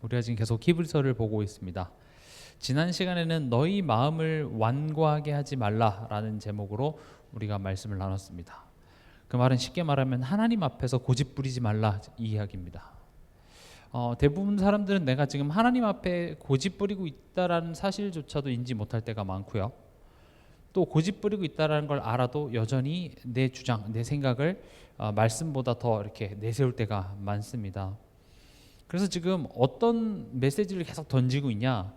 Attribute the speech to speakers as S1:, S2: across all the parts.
S1: 우리가 지금 계속 히브리서를 보고 있습니다. 지난 시간에는 너희 마음을 완고하게 하지 말라라는 제목으로 우리가 말씀을 나눴습니다. 그 말은 쉽게 말하면 하나님 앞에서 고집 부리지 말라 이 이야기입니다. 대부분 사람들은 내가 지금 하나님 앞에 고집 부리고 있다라는 사실조차도 인지 못할 때가 많고요. 또 고집 부리고 있다라는 걸 알아도 여전히 내 주장, 내 생각을 말씀보다 더 이렇게 내세울 때가 많습니다. 그래서 지금 어떤 메시지를 계속 던지고 있냐?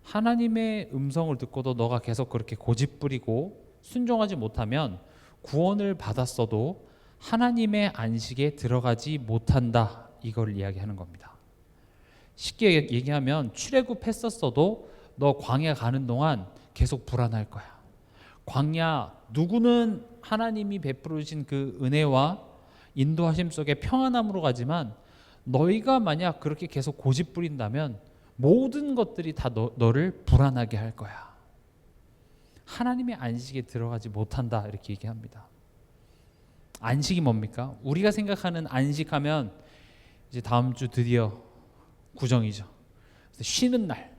S1: 하나님의 음성을 듣고도 너가 계속 그렇게 고집 부리고 순종하지 못하면 구원을 받았어도 하나님의 안식에 들어가지 못한다. 이걸 이야기하는 겁니다. 쉽게 얘기하면 출애굽했었어도 너 광야 가는 동안 계속 불안할 거야. 광야 누구는 하나님이 베풀어 주신 그 은혜와 인도하심 속에 평안함으로 가지만 너희가 만약 그렇게 계속 고집 부린다면 모든 것들이 다 너를 불안하게 할 거야. 하나님의 안식에 들어가지 못한다 이렇게 얘기합니다. 안식이 뭡니까? 우리가 생각하는 안식하면 이제 다음 주 드디어 구정이죠. 쉬는 날,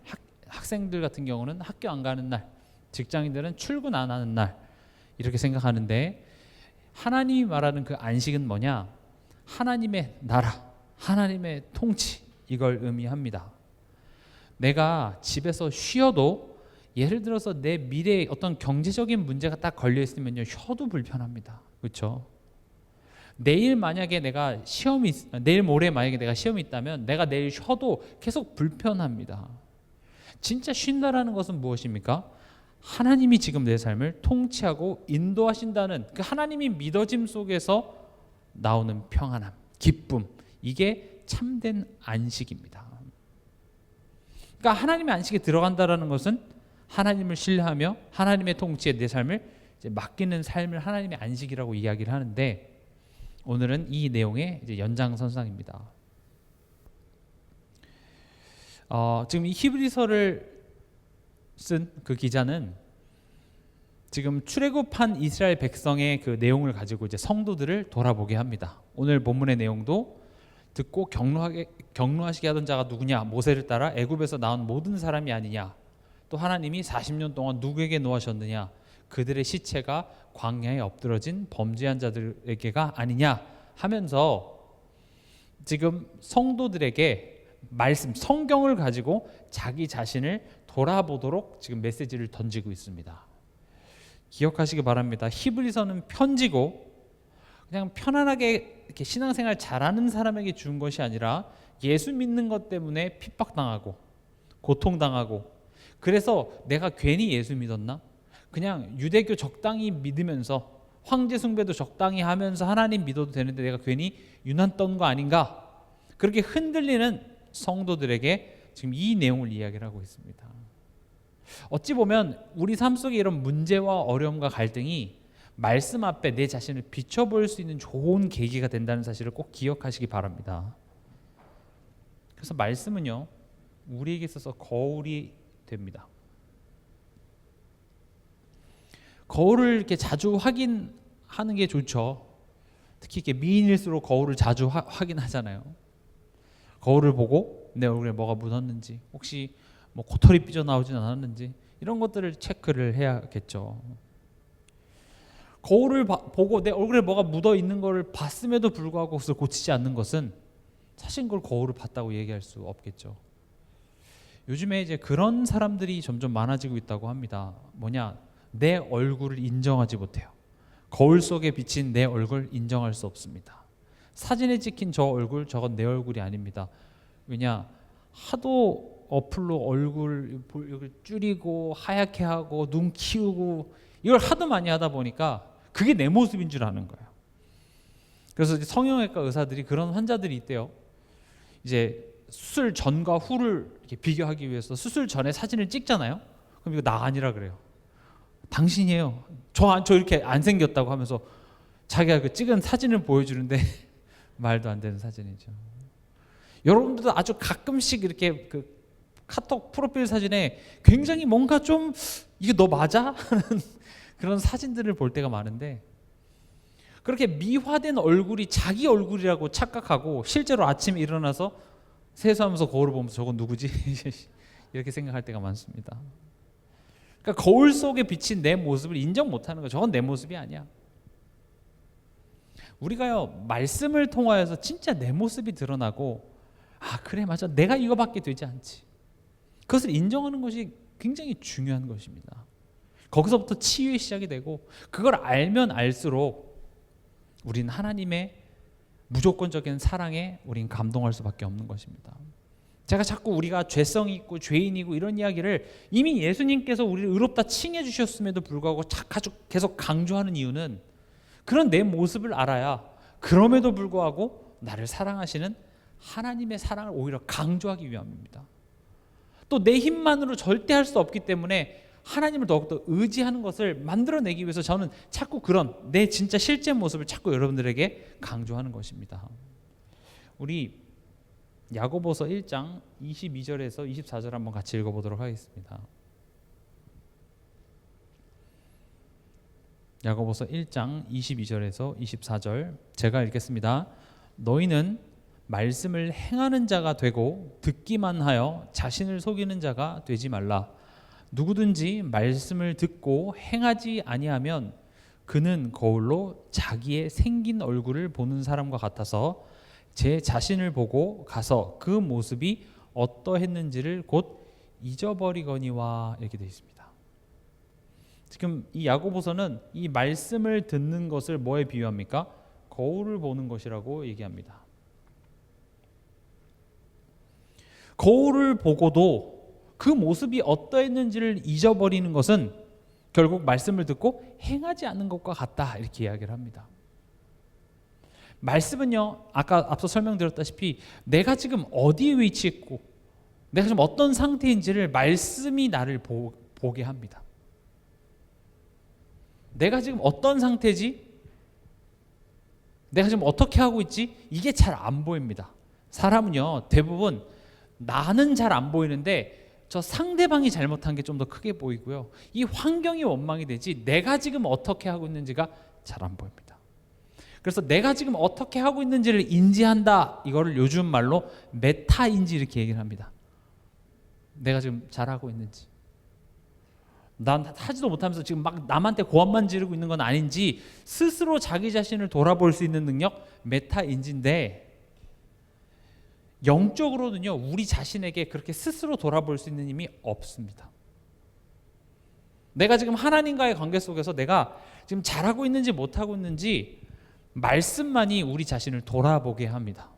S1: 학생들 같은 경우는 학교 안 가는 날, 직장인들은 출근 안 하는 날 이렇게 생각하는데 하나님이 말하는 그 안식은 뭐냐? 하나님의 나라, 하나님의 통치 이걸 의미합니다. 내가 집에서 쉬어도 예를 들어서 내 미래에 어떤 경제적인 문제가 딱 걸려 있으면요 쉬어도 불편합니다. 그렇죠? 내일 만약에 내가 내일 모레 만약에 내가 시험이 있다면 내가 내일 쉬어도 계속 불편합니다. 진짜 쉰다라는 것은 무엇입니까? 하나님이 지금 내 삶을 통치하고 인도하신다는 그 하나님이 믿어짐 속에서 나오는 평안함, 기쁨, 이게 참된 안식입니다. 그러니까 하나님의 안식에 들어간다라는 것은 하나님을 신뢰하며 하나님의 통치에 내 삶을 이제 맡기는 삶을 하나님의 안식이라고 이야기를 하는데 오늘은 이 내용의 이제 연장선상입니다. 지금 이 히브리서를 쓴 그 기자는 지금 출애굽한 이스라엘 백성의 그 내용을 가지고 이제 성도들을 돌아보게 합니다. 오늘 본문의 내용도 듣고 경노하시게 하던 자가 누구냐? 모세를 따라 애굽에서 나온 모든 사람이 아니냐? 또 하나님이 40년 동안 누구에게 노하셨느냐? 그들의 시체가 광야에 엎드러진 범죄한 자들에게가 아니냐? 하면서 지금 성도들에게 말씀, 성경을 가지고 자기 자신을 돌아보도록 지금 메시지를 던지고 있습니다. 기억하시기 바랍니다. 히브리서는 편지고 그냥 편안하게 이렇게 신앙생활 잘하는 사람에게 준 것이 아니라 예수 믿는 것 때문에 핍박당하고 고통당하고 그래서 내가 괜히 예수 믿었나? 그냥 유대교 적당히 믿으면서 황제 숭배도 적당히 하면서 하나님 믿어도 되는데 내가 괜히 유난 떤 거 아닌가? 그렇게 흔들리는 성도들에게 지금 이 내용을 이야기를 하고 있습니다. 어찌 보면 우리 삶 속에 이런 문제와 어려움과 갈등이 말씀 앞에 내 자신을 비춰볼 수 있는 좋은 계기가 된다는 사실을 꼭 기억하시기 바랍니다. 그래서 말씀은요 우리에게 있어서 거울이 됩니다. 거울을 이렇게 자주 확인하는 게 좋죠. 특히 이렇게 미인일수록 거울을 자주 확인하잖아요. 거울을 보고 내 얼굴에 뭐가 묻었는지, 혹시 뭐 코털이 삐져나오진 않았는지 이런 것들을 체크를 해야겠죠. 거울을 보고 내 얼굴에 뭐가 묻어 있는 것을 봤음에도 불구하고 그것을 고치지 않는 것은 사실 그걸 거울을 봤다고 얘기할 수 없겠죠. 요즘에 이제 그런 사람들이 점점 많아지고 있다고 합니다. 뭐냐? 내 얼굴을 인정하지 못해요. 거울 속에 비친 내 얼굴 인정할 수 없습니다. 사진에 찍힌 저 얼굴, 저건 내 얼굴이 아닙니다. 왜냐? 하도 어플로 얼굴 줄이고 하얗게 하고 눈 키우고 이걸 하도 많이 하다 보니까 그게 내 모습인 줄 아는 거예요. 그래서 이제 성형외과 의사들이 그런 환자들이 있대요. 이제 수술 전과 후를 이렇게 비교하기 위해서 수술 전에 사진을 찍잖아요. 그럼 이거 나 아니라 그래요. 당신이에요. 저 이렇게 안 생겼다고 하면서 자기가 그 찍은 사진을 보여주는데 말도 안 되는 사진이죠. 여러분들도 아주 가끔씩 이렇게 그 카톡 프로필 사진에 굉장히 뭔가 좀 이게 너 맞아? 하는 그런 사진들을 볼 때가 많은데 그렇게 미화된 얼굴이 자기 얼굴이라고 착각하고 실제로 아침에 일어나서 세수하면서 거울을 보면서 저건 누구지? 이렇게 생각할 때가 많습니다. 그러니까 거울 속에 비친 내 모습을 인정 못하는 거, 저건 내 모습이 아니야. 우리가요, 말씀을 통하여서 진짜 내 모습이 드러나고, 아 그래 맞아, 내가 이거밖에 되지 않지, 그것을 인정하는 것이 굉장히 중요한 것입니다. 거기서부터 치유의 시작이 되고, 그걸 알면 알수록 우리는 하나님의 무조건적인 사랑에 우린 감동할 수밖에 없는 것입니다. 제가 자꾸 우리가 죄성이 있고 죄인이고 이런 이야기를 이미 예수님께서 우리를 의롭다 칭해 주셨음에도 불구하고 계속 강조하는 이유는, 그런 내 모습을 알아야 그럼에도 불구하고 나를 사랑하시는 하나님의 사랑을 오히려 강조하기 위함입니다. 또 내 힘만으로 절대 할 수 없기 때문에 하나님을 더욱더 의지하는 것을 만들어내기 위해서 저는 자꾸 그런 내 진짜 실제 모습을 자꾸 여러분들에게 강조하는 것입니다. 우리 야고보서 1장 22절에서 24절 한번 같이 읽어보도록 하겠습니다. 야고보서 1장 22절에서 24절 제가 읽겠습니다. 너희는 말씀을 행하는 자가 되고 듣기만 하여 자신을 속이는 자가 되지 말라. 누구든지 말씀을 듣고 행하지 아니하면 그는 거울로 자기의 생긴 얼굴을 보는 사람과 같아서 제 자신을 보고 가서 그 모습이 어떠했는지를 곧 잊어버리거니와, 이렇게 되어 있습니다. 지금 이 야고보서는 이 말씀을 듣는 것을 뭐에 비유합니까? 거울을 보는 것이라고 얘기합니다. 거울을 보고도 그 모습이 어떠했는지를 잊어버리는 것은 결국 말씀을 듣고 행하지 않는 것과 같다, 이렇게 이야기를 합니다. 말씀은요, 아까 앞서 설명드렸다시피 내가 지금 어디에 위치했고 내가 지금 어떤 상태인지를 말씀이 나를 보게 합니다. 내가 지금 어떤 상태지? 내가 지금 어떻게 하고 있지? 이게 잘 안 보입니다. 사람은요, 대부분 나는 잘 안 보이는데 저 상대방이 잘못한 게 좀 더 크게 보이고요, 이 환경이 원망이 되지 내가 지금 어떻게 하고 있는지가 잘 안 보입니다. 그래서 내가 지금 어떻게 하고 있는지를 인지한다, 이거를 요즘 말로 메타인지 이렇게 얘기를 합니다. 내가 지금 잘하고 있는지, 난 하지도 못하면서 지금 막 남한테 고함만 지르고 있는 건 아닌지 스스로 자기 자신을 돌아볼 수 있는 능력, 메타인지인데, 영적으로는요 우리 자신에게 그렇게 스스로 돌아볼 수 있는 힘이 없습니다. 내가 지금 하나님과의 관계 속에서 내가 지금 잘하고 있는지 못하고 있는지 말씀만이 우리 자신을 돌아보게 합니다.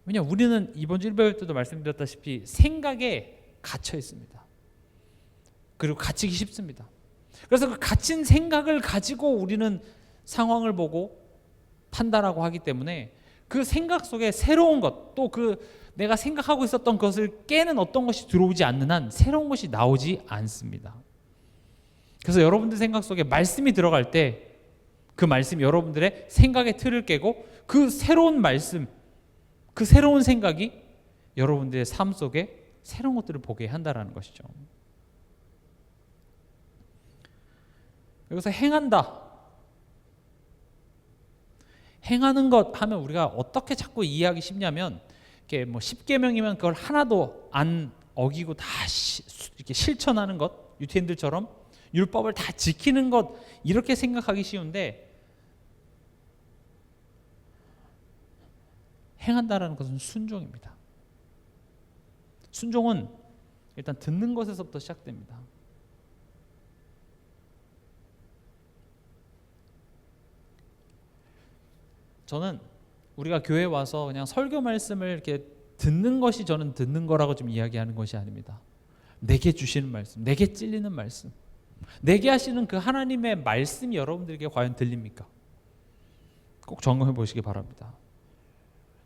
S1: 왜냐하면 우리는 이번 주 1배울 때도 말씀드렸다시피 생각에 갇혀 있습니다. 그리고 갇히기 쉽습니다. 그래서 그 갇힌 생각을 가지고 우리는 상황을 보고 판단하고 하기 때문에 그 생각 속에 새로운 것, 또 그 내가 생각하고 있었던 것을 깨는 어떤 것이 들어오지 않는 한 새로운 것이 나오지 않습니다. 그래서 여러분들 생각 속에 말씀이 들어갈 때 그 말씀이 여러분들의 생각의 틀을 깨고 그 새로운 말씀, 그 새로운 생각이 여러분들의 삶 속에 새로운 것들을 보게 한다는 것이죠. 여기서 행한다, 행하는 것 하면 우리가 어떻게 자꾸 이해하기 쉽냐면, 이렇게 뭐 10계명이면 그걸 하나도 안 어기고 다 이렇게 실천하는 것, 유태인들처럼 율법을 다 지키는 것, 이렇게 생각하기 쉬운데, 행한다라는 것은 순종입니다. 순종은 일단 듣는 것에서부터 시작됩니다. 저는 우리가 교회에 와서 그냥 설교 말씀을 이렇게 듣는 것이 저는 듣는 거라고 좀 이야기하는 것이 아닙니다. 내게 주시는 말씀, 내게 찔리는 말씀, 내게 하시는 그 하나님의 말씀이 여러분들에게 과연 들립니까? 꼭 점검해 보시기 바랍니다.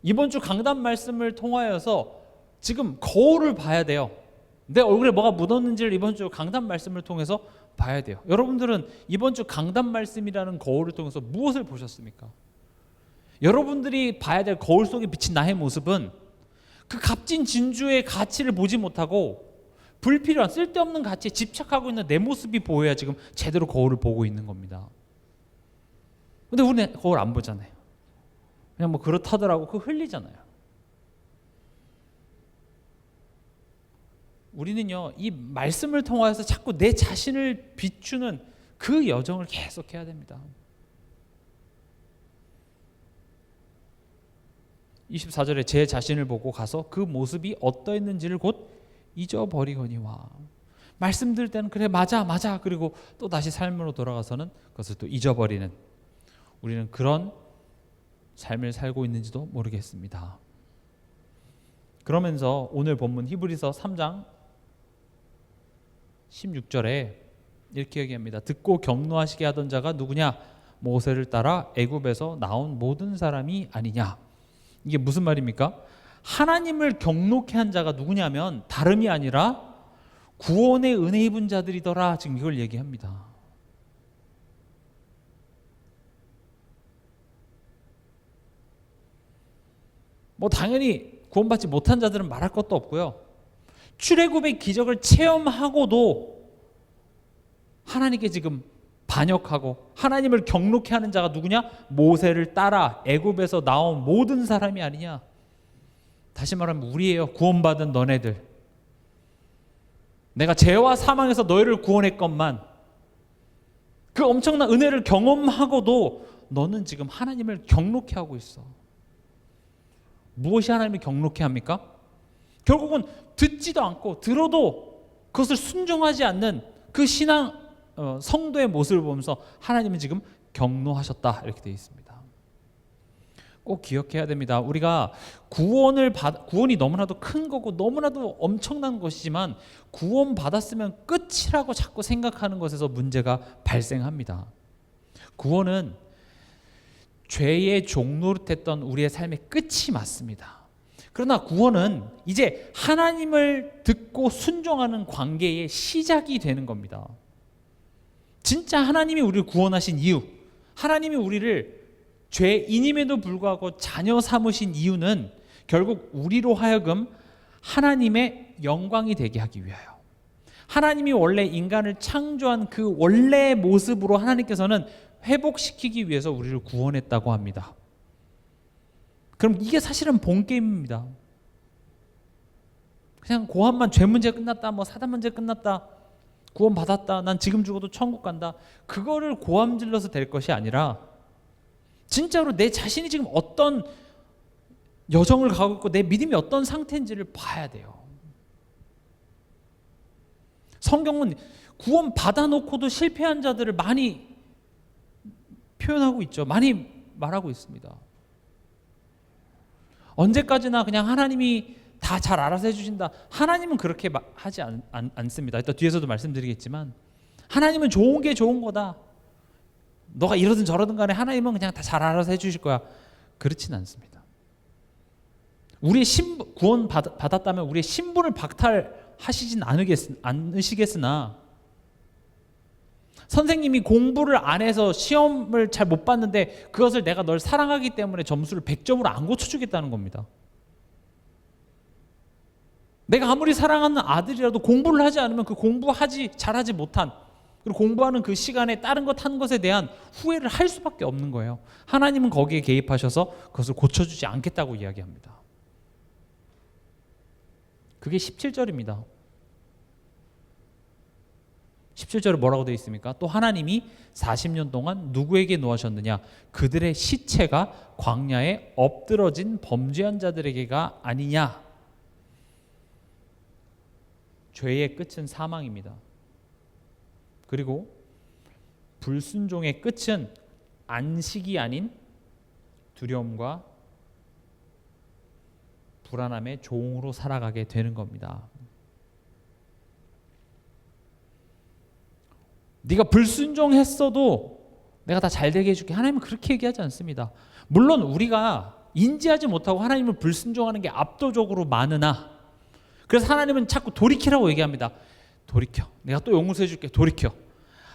S1: 이번 주 강단 말씀을 통하여서 지금 거울을 봐야 돼요. 내 얼굴에 뭐가 묻었는지를 이번 주 강단 말씀을 통해서 봐야 돼요. 여러분들은 이번 주 강단 말씀이라는 거울을 통해서 무엇을 보셨습니까? 여러분들이 봐야 될 거울 속에 비친 나의 모습은 그 값진 진주의 가치를 보지 못하고 불필요한 쓸데없는 가치에 집착하고 있는 내 모습이 보여야 지금 제대로 거울을 보고 있는 겁니다. 근데 우리는 거울 안 보잖아요. 그냥 뭐 그렇다더라고, 그거 흘리잖아요. 우리는요, 이 말씀을 통하여서 자꾸 내 자신을 비추는 그 여정을 계속해야 됩니다. 24절에 제 자신을 보고 가서 그 모습이 어떠했는지를 곧 잊어버리거니와. 말씀 들을 때는 그래 맞아 그리고 또 다시 삶으로 돌아가서는 그것을 또 잊어버리는, 우리는 그런 삶을 살고 있는지도 모르겠습니다. 그러면서 오늘 본문 히브리서 3장 16절에 이렇게 얘기합니다. 듣고 경노하시게 하던 자가 누구냐? 모세를 따라 애굽에서 나온 모든 사람이 아니냐. 이게 무슨 말입니까? 하나님을 경노케 한 자가 누구냐면 다름이 아니라 구원의 은혜 입은 자들이더라. 지금 이걸 얘기합니다. 뭐 당연히 구원받지 못한 자들은 말할 것도 없고요. 출애굽의 기적을 체험하고도 하나님께 지금 반역하고 하나님을 경노케 하는 자가 누구냐? 모세를 따라 애굽에서 나온 모든 사람이 아니냐. 다시 말하면 우리예요. 구원받은 너네들. 내가 죄와 사망에서 너희를 구원했건만 그 엄청난 은혜를 경험하고도 너는 지금 하나님을 경노케 하고 있어. 무엇이 하나님을 경노케 합니까? 결국은 듣지도 않고 들어도 그것을 순종하지 않는 그 신앙 성도의 모습을 보면서 하나님은 지금 경노하셨다 이렇게 되어 있습니다. 꼭 기억해야 됩니다. 우리가 구원이 너무나도 큰 거고 너무나도 엄청난 것이지만 구원 받았으면 끝이라고 자꾸 생각하는 것에서 문제가 발생합니다. 구원은 죄의 종노릇했던 우리의 삶의 끝이 맞습니다. 그러나 구원은 이제 하나님을 듣고 순종하는 관계의 시작이 되는 겁니다. 진짜 하나님이 우리를 구원하신 이유, 하나님이 우리를 죄인임에도 불구하고 자녀 삼으신 이유는 결국 우리로 하여금 하나님의 영광이 되게 하기 위하여, 하나님이 원래 인간을 창조한 그 원래의 모습으로 하나님께서는 회복시키기 위해서 우리를 구원했다고 합니다. 그럼 이게 사실은 본 게임입니다. 그냥 고함만 죄 문제 끝났다, 뭐 사단 문제 끝났다, 구원 받았다, 난 지금 죽어도 천국 간다, 그거를 고함 질러서 될 것이 아니라 진짜로 내 자신이 지금 어떤 여정을 가고 있고 내 믿음이 어떤 상태인지를 봐야 돼요. 성경은 구원 받아놓고도 실패한 자들을 많이 표현하고 있죠. 많이 말하고 있습니다. 언제까지나 그냥 하나님이 다 잘 알아서 해주신다. 하나님은 그렇게 하지 않습니다. 일단 뒤에서도 말씀드리겠지만 하나님은 좋은 게 좋은 거다. 너가 이러든 저러든 간에 하나님은 그냥 다 잘 알아서 해주실 거야. 그렇진 않습니다. 우리의 구원 받았다면 우리의 신분을 박탈하시진 않으시겠으나, 선생님이 공부를 안 해서 시험을 잘 못 봤는데 그것을 내가 널 사랑하기 때문에 점수를 100점으로 안 고쳐주겠다는 겁니다. 내가 아무리 사랑하는 아들이라도 공부를 하지 않으면 그 잘하지 못한, 그리고 공부하는 그 시간에 다른 것 한 것에 대한 후회를 할 수밖에 없는 거예요. 하나님은 거기에 개입하셔서 그것을 고쳐주지 않겠다고 이야기합니다. 그게 17절입니다. 17절에 뭐라고 되어 있습니까? 또 하나님이 40년 동안 누구에게 노하셨느냐? 그들의 시체가 광야에 엎드러진 범죄한 자들에게가 아니냐? 죄의 끝은 사망입니다. 그리고 불순종의 끝은 안식이 아닌 두려움과 불안함의 종으로 살아가게 되는 겁니다. 네가 불순종했어도 내가 다 잘되게 해줄게. 하나님은 그렇게 얘기하지 않습니다. 물론 우리가 인지하지 못하고 하나님을 불순종하는 게 압도적으로 많으나, 그래서 하나님은 자꾸 돌이키라고 얘기합니다. 돌이켜. 내가 또 용서해 줄게. 돌이켜.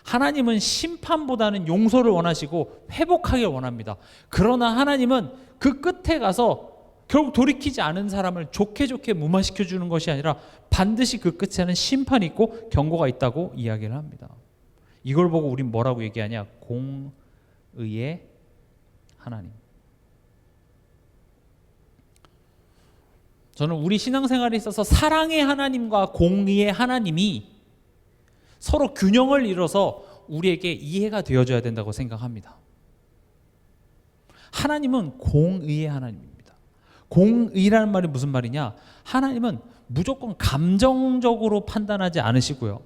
S1: 하나님은 심판보다는 용서를 원하시고 회복하길 원합니다. 그러나 하나님은 그 끝에 가서 결국 돌이키지 않은 사람을 좋게 무마시켜 주는 것이 아니라 반드시 그 끝에는 심판이 있고 경고가 있다고 이야기를 합니다. 이걸 보고 우린 뭐라고 얘기하냐? 공의의 하나님. 저는 우리 신앙생활에 있어서 사랑의 하나님과 공의의 하나님이 서로 균형을 이뤄서 우리에게 이해가 되어줘야 된다고 생각합니다. 하나님은 공의의 하나님입니다. 공의라는 말이 무슨 말이냐? 하나님은 무조건 감정적으로 판단하지 않으시고요.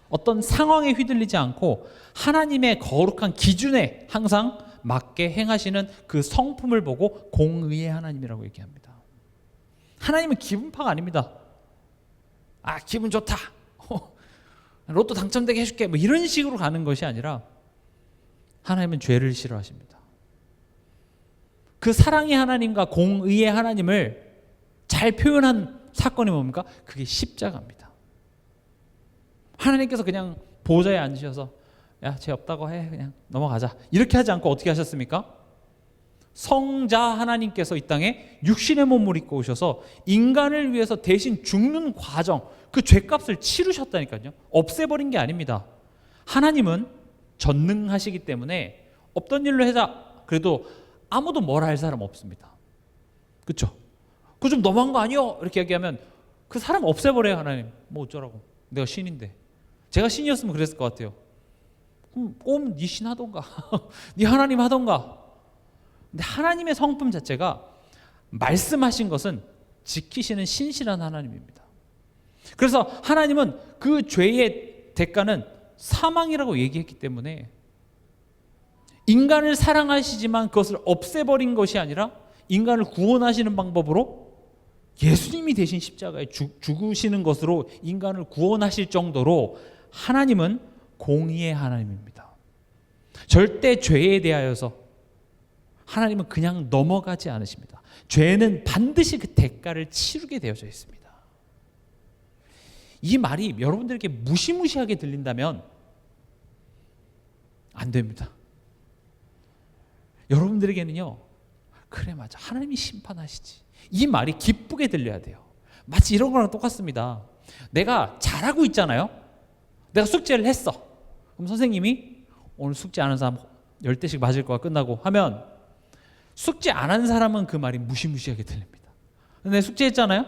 S1: 어떤 상황에 휘둘리지 않고 하나님의 거룩한 기준에 항상 맞게 행하시는 그 성품을 보고 공의의 하나님이라고 얘기합니다. 하나님은 기분파가 아닙니다. 아, 기분 좋다. 로또 당첨되게 해줄게. 뭐 이런 식으로 가는 것이 아니라 하나님은 죄를 싫어하십니다. 그 사랑의 하나님과 공의의 하나님을 잘 표현한 사건이 뭡니까? 그게 십자가입니다. 하나님께서 그냥 보좌에 앉으셔서 야, 죄 없다고 해. 그냥 넘어가자. 이렇게 하지 않고 어떻게 하셨습니까? 성자 하나님께서 이 땅에 육신의 몸을 입고 오셔서 인간을 위해서 대신 죽는 과정, 그 죄값을 치르셨다니까요. 없애버린 게 아닙니다. 하나님은 전능하시기 때문에 없던 일로 해자 그래도 아무도 뭐라 할 사람 없습니다. 그렇죠? 그거 좀 너무한 거 아니요? 이렇게 얘기하면 그 사람 없애버려요. 하나님. 뭐 어쩌라고. 내가 신인데. 제가 신이었으면 그랬을 것 같아요. 그럼 네 신 하던가 네 하나님 하던가. 근데 하나님의 성품 자체가 말씀하신 것은 지키시는 신실한 하나님입니다. 그래서 하나님은 그 죄의 대가는 사망이라고 얘기했기 때문에 인간을 사랑하시지만 그것을 없애버린 것이 아니라 인간을 구원하시는 방법으로 예수님이 대신 십자가에 죽으시는 것으로 인간을 구원하실 정도로 하나님은 공의의 하나님입니다. 절대 죄에 대하여서 하나님은 그냥 넘어가지 않으십니다. 죄는 반드시 그 대가를 치르게 되어져 있습니다. 이 말이 여러분들에게 무시무시하게 들린다면 안 됩니다. 여러분들에게는요, 그래 맞아, 하나님이 심판하시지, 이 말이 기쁘게 들려야 돼요. 마치 이런 거랑 똑같습니다. 내가 잘하고 있잖아요. 내가 숙제를 했어. 그럼 선생님이 오늘 숙제 안 한 사람 10대씩 맞을 거야 끝나고 하면 숙제 안 한 사람은 그 말이 무시무시하게 들립니다. 근데 숙제했잖아요?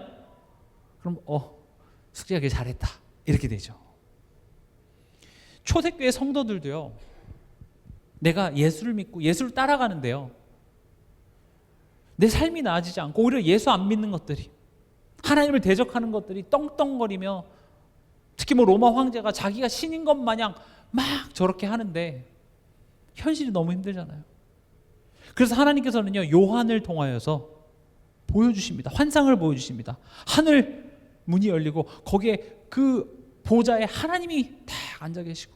S1: 그럼 숙제하기 잘했다 이렇게 되죠. 초대교회 성도들도요, 내가 예수를 믿고 예수를 따라가는데요, 내 삶이 나아지지 않고 오히려 예수 안 믿는 것들이, 하나님을 대적하는 것들이 떵떵거리며, 특히 뭐 로마 황제가 자기가 신인 것 마냥 막 저렇게 하는데 현실이 너무 힘들잖아요. 그래서 하나님께서는요, 요한을 통하여서 보여주십니다. 환상을 보여주십니다. 하늘 문이 열리고 거기에 그 보좌에 하나님이 딱 앉아 계시고,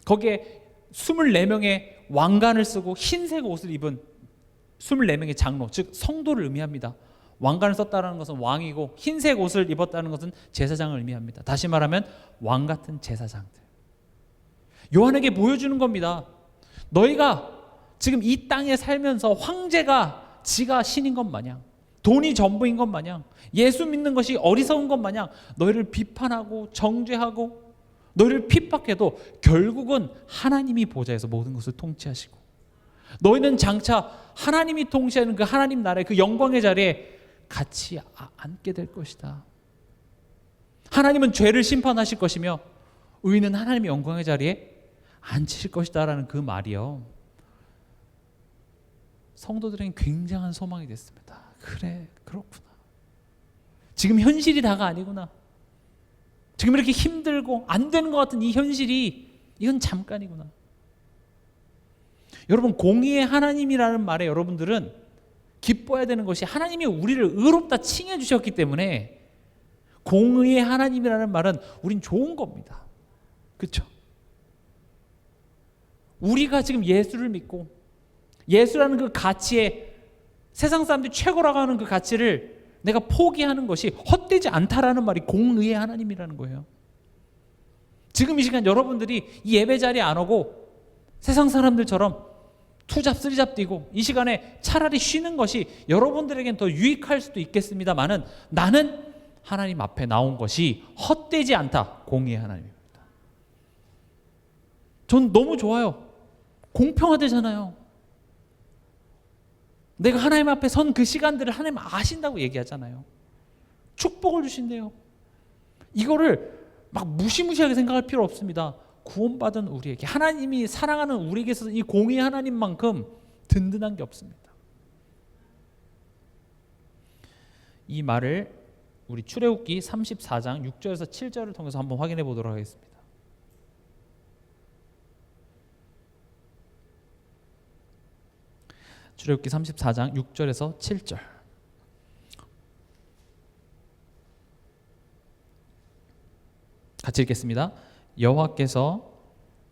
S1: 거기에 24명의 왕관을 쓰고 흰색 옷을 입은 24명의 장로, 즉 성도를 의미합니다. 왕관을 썼다는 것은 왕이고 흰색 옷을 입었다는 것은 제사장을 의미합니다. 다시 말하면 왕 같은 제사장들. 요한에게 보여주는 겁니다. 너희가 지금 이 땅에 살면서 황제가 지가 신인 것 마냥, 돈이 전부인 것 마냥, 예수 믿는 것이 어리석은 것 마냥 너희를 비판하고 정죄하고 너희를 핍박해도 결국은 하나님이 보좌에서 모든 것을 통치하시고, 너희는 장차 하나님이 통치하는 그 하나님 나라의 그 영광의 자리에 같이 앉게 될 것이다. 하나님은 죄를 심판하실 것이며 의인은 하나님의 영광의 자리에 앉으실 것이다 라는 그 말이요, 성도들에겐 굉장한 소망이 됐습니다. 그래, 그렇구나. 지금 현실이 다가 아니구나. 지금 이렇게 힘들고 안 되는 것 같은 이 현실이, 이건 잠깐이구나. 여러분, 공의의 하나님이라는 말에 여러분들은 기뻐해야 되는 것이, 하나님이 우리를 의롭다 칭해 주셨기 때문에 공의의 하나님이라는 말은 우린 좋은 겁니다. 그렇죠? 우리가 지금 예수를 믿고 예수라는 그 가치에, 세상 사람들이 최고라고 하는 그 가치를 내가 포기하는 것이 헛되지 않다라는 말이 공의의 하나님이라는 거예요. 지금 이 시간 여러분들이 이 예배 자리에 안 오고 세상 사람들처럼 투잡 쓰리잡 뛰고 이 시간에 차라리 쉬는 것이 여러분들에겐 더 유익할 수도 있겠습니다만은, 나는 하나님 앞에 나온 것이 헛되지 않다. 공의의 하나님입니다. 전 너무 좋아요. 공평하대잖아요. 내가 하나님 앞에 선 그 시간들을 하나님 아신다고 얘기하잖아요. 축복을 주신대요. 이거를 막 무시무시하게 생각할 필요 없습니다. 구원받은 우리에게, 하나님이 사랑하는 우리에게 있어서 이 공의 하나님만큼 든든한 게 없습니다. 이 말을 우리 출애굽기 34장 6절에서 7절을 통해서 한번 확인해 보도록 하겠습니다. 출애굽기 34장 6절에서 7절. 같이 읽겠습니다. 여호와께서